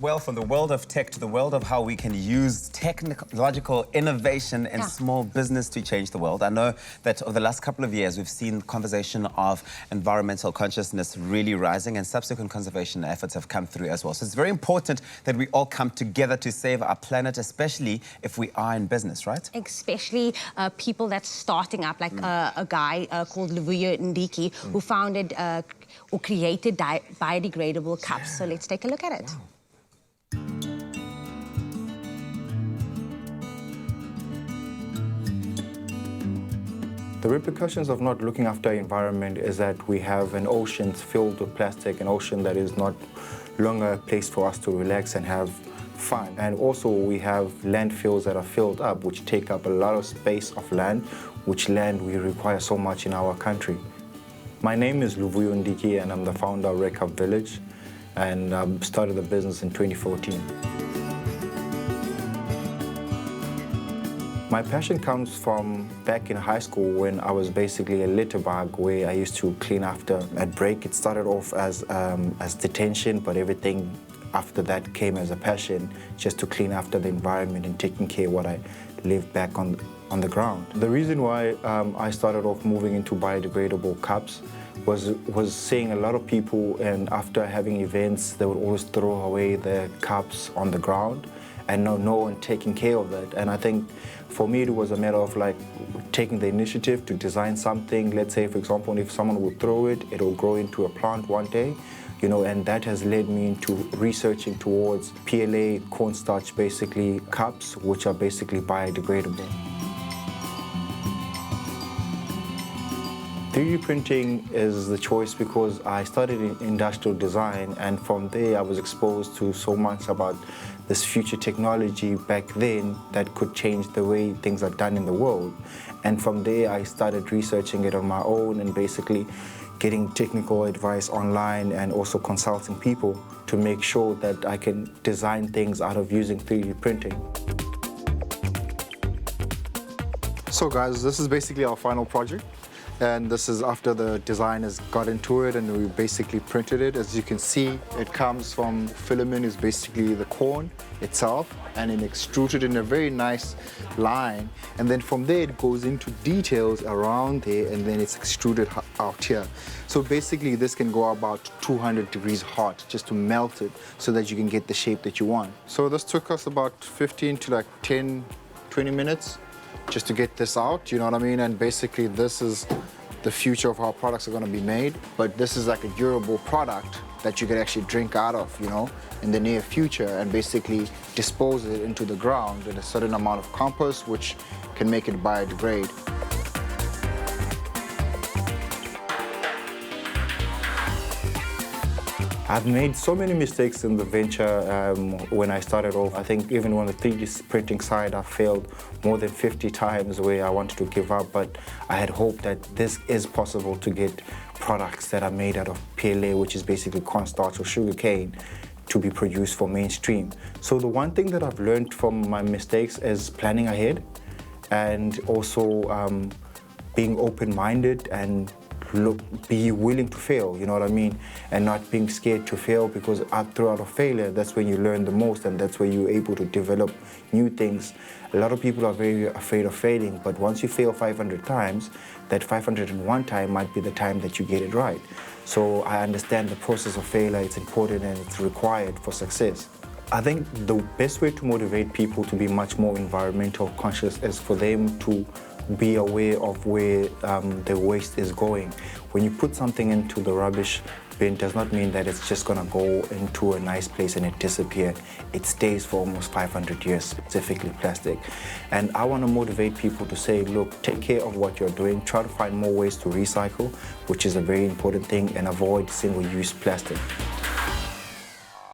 Well, from the world of tech to the world of how we can use technological innovation in small business to change the world. I know that over the last couple of years, we've seen conversation of environmental consciousness really rising, and subsequent conservation efforts have come through as well. So it's very important that we all come together to save our planet, especially if we are in business, right? Especially people that's starting up, like a guy called Luvuyo Ndiki, who founded or created biodegradable cups. So let's take a look at it. Wow. The repercussions of not looking after our environment is that we have an ocean filled with plastic, an ocean that is not longer a place for us to relax and have fun. And also we have landfills that are filled up, which take up a lot of space of land, which land we require so much in our country. My name is Luvuyo Ndiki, and I'm the founder of Red Cup Village, and started the business in 2014. My passion comes from back in high school when I was basically a litter bug where I used to clean after at break. It started off as detention, but everything after that came as a passion, just to clean after the environment and taking care of what I lived back on the ground. The reason why I started off moving into biodegradable cups was seeing a lot of people, and after having events, they would always throw away their cups on the ground and no one taking care of it. And I think for me, it was a matter of like taking the initiative to design something. Let's say, for example, if someone would throw it, it will grow into a plant one day, you know, and that has led me into researching towards PLA cornstarch, basically cups, which are basically biodegradable. 3D printing is the choice because I studied in industrial design, and from there I was exposed to so much about this future technology back then that could change the way things are done in the world. And from there I started researching it on my own and basically getting technical advice online and also consulting people to make sure that I can design things out of using 3D printing. So guys, this is basically our final project. And this is after the designers got into it and we basically printed it. As you can see, it comes from filament, is basically the corn itself, and it extruded in a very nice line. And then from there, it goes into details around there, and then it's extruded out here. So basically, this can go about 200 degrees hot just to melt it so that you can get the shape that you want. So this took us about 15 to like 10, 20 minutes just to get this out, you know what I mean? And basically this is the future of how products are going to be made. But this is like a durable product that you can actually drink out of, you know, in the near future, and basically dispose it into the ground in a certain amount of compost, which can make it biodegrade. I've made so many mistakes in the venture when I started off. I think even on the 3D printing side, I failed more than 50 times where I wanted to give up, but I had hoped that this is possible to get products that are made out of PLA, which is basically cornstarch or sugarcane, to be produced for mainstream. So the one thing that I've learned from my mistakes is planning ahead, and also being open-minded and be willing to fail, you know what I mean? And not being scared to fail, because throughout a failure, that's when you learn the most, and that's where you're able to develop new things. A lot of people are very afraid of failing, but once you fail 500 times, that 501 time might be the time that you get it right. So I understand the process of failure, it's important and it's required for success. I think the best way to motivate people to be much more environmental conscious is for them to be aware of where the waste is going. When you put something into the rubbish bin, does not mean that it's just gonna go into a nice place and it disappears. It stays for almost 500 years, specifically plastic. And I wanna motivate people to say, look, take care of what you're doing, try to find more ways to recycle, which is a very important thing, and avoid single-use plastic.